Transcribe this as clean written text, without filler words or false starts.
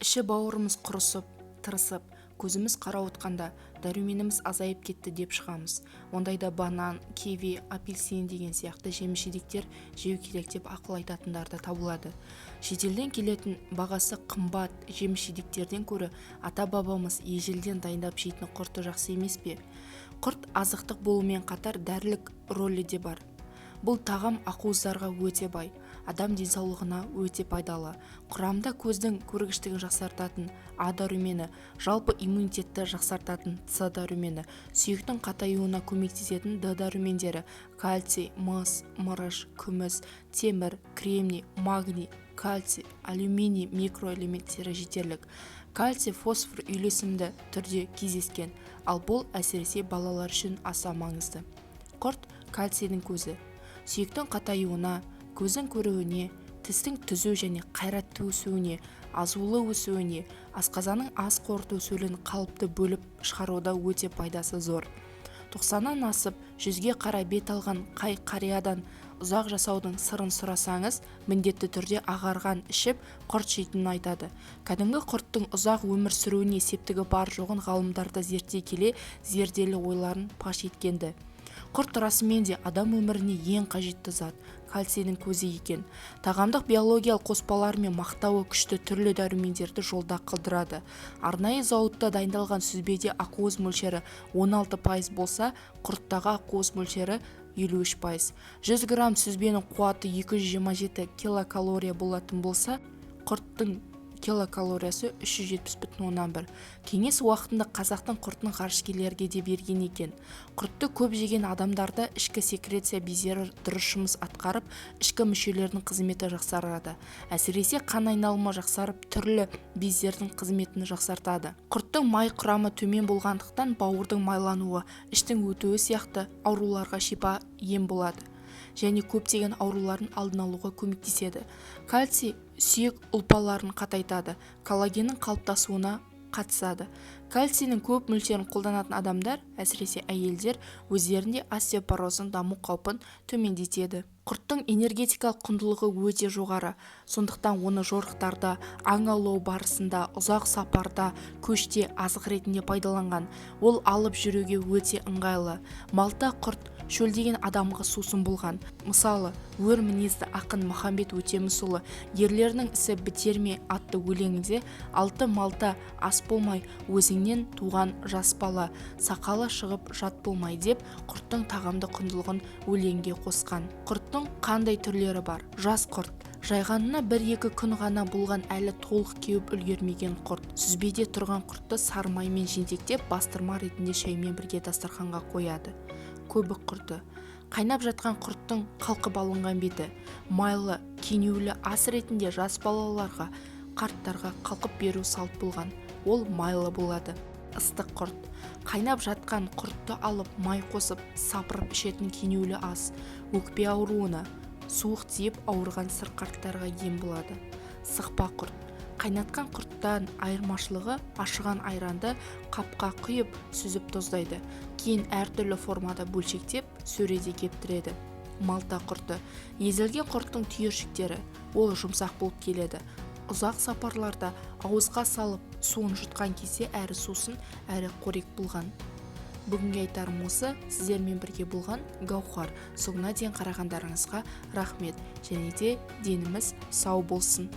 Іші бауырымыз құрысып, тырысып, көзіміз қарауытқанда дәруменіміз азайып кетті деп шығамыз. Ондайда банан, киви, апельсин деген сияқты жеміс-жидектер жеу керек деп ақыл айтатындар да табылады. Шетелден келетін бағасы қымбат жеміс-жидектерден көрі ата-бабамыз ежелден дайындап жейтін құртты жақсы емес пе? Құрт азықтық болумен қатар дәрілік рөлі де бар. Бұл тағам ақуыздарға өте бай, адам денсаулығына өте пайдалы. Құрамында көздің көргіштігін жақсартатын А дәрумені, жалпы иммунитетті жақсартатын С дәрумені, сүйектің қатаюына көмектесетін Д дәрумендері, кальций, мыс, мырыш, күміс, темір, кремний, магний, кальций, алюминий микроэлементтері жетерлік. Кальций, фосфор үйлесімді түрде кездескен, ал бұл әсіресе балалар үшін аса маңызды. Құрт кальцийдің көзі. Сүйектің қатаюына, көздің көруіне, тістің түзу және қайратты өсуіне, азулы өсуіне, асқазанның ас қорыту сөлін қалыпты бөліп шығаруда өте пайдасы зор. 90-нан асып 100-ге қарай бет алған қай қариядан ұзақ жасаудың сырын сұрасаңыз, міндетті түрде ағарған ішіп құрт жейтінін айтады. Кәдімгі құрттың ұзақ өмір сүруіне септігі бар жоғын ғалымдарды зерттей келе зерделі ойларын паш еткенді. Құрт расымен де адам өміріне ең қажетті зат, кальцийдің көзі екен. Тағамдық биологиялық қоспалар мен мақтауы күшті түрлі дәрумендерді жолда қалдырады. Арнайы зауытта дайындалған сүзбеде ақуыз мөлшері 16% болса, құрттағы ақуыз мөлшері 53%. 100 грамм сүзбенің қуаты 227 килокалория болатын болса, құрттың килокалориясы 370,1. Кеңес уақытында қазақтың құртын ғарышкерлерге де берген екен. Құртты көп жеген адамдарда ішкі секреция бездері дұрыс жұмыс атқарып, ішкі мүшелердің қызметі жақсарады. Әсіресе қан айналымы жақсарып, түрлі бездердің қызметін жақсартады. Құрттың май құрамы төмен болғандықтан бауырдың майлануы, іштің өтуі сияқты ауруларға шипа ем болады және көптеген аурулардың алдын алуға көмектеседі. Кальций сүйек ұлпаларын қатайтады, коллагеннің қалыптасуына қатысады. Кальцийдің көп мөлшерін қолданатын адамдар, әсіресе әйелдер, өздерінде остеопорозның даму қаупін төмендетеді. Құрттың энергетикалық құндылығы өте жоғары, сондықтан оны жорықтарда, аң аулау барысында, ұзақ сапарда, көште азық ретінде пайдаланған. Ол алып жүруге өте ыңғайлы. Малта құрт шөлдеген адамға сусын болған. Мысалы, өр мінезді ақын Махамбет Өтемісұлы ерлерінің ісі бітер ме атты өлеңінде 6 малта ас болмай, өзіңнен туған жас бала, сақалы шығып жат болмай деп құрттың тағамды құндылығын өлеңге қосқан. Құрттың қандай түрлері бар? Жас құрт. Жайғанына 1-2 күн ғана болған әлі толық кеуіп үлгермеген құрт. Сүзбеде тұрған құртты сары маймен жентектеп, бастырма ретінде шаймен бірге дастарханға қояды. Көбік құрты. Қайнап жатқан құрттың қалқып алынған беті. Майлы, кенеулі ас ретінде жас балаларға, қарттарға қалқып беру салт болған. Ол майлы болады. Ыстық құрт. Қайнап жатқан құртты алып, май қосып, сапырып ішетін кенеулі ас. Өкпе ауруына, суық тиіп ауырған сырқаттарға ем болады. Сықпа құрт. Қайнатқан құрттан айырмашылығы ашыған айранды қапқа құйып сүзіп тоздайды. Кейін әртүрлі формада бөлшектеп сөреде кептіреді. Малта құрты. Езілген құрттың түйіршіктері. Ол жұмсақ болып келеді. Ұзақ сапарларда ауызға салып суын жұтқан кезде әрі сусын, әрі қорек болған. Бүгінге айтарым осы. Сіздермен бірге болған Гаухар. Соңына дейін қарағандарыңызға рахмет. Және де деніміз сау болсын.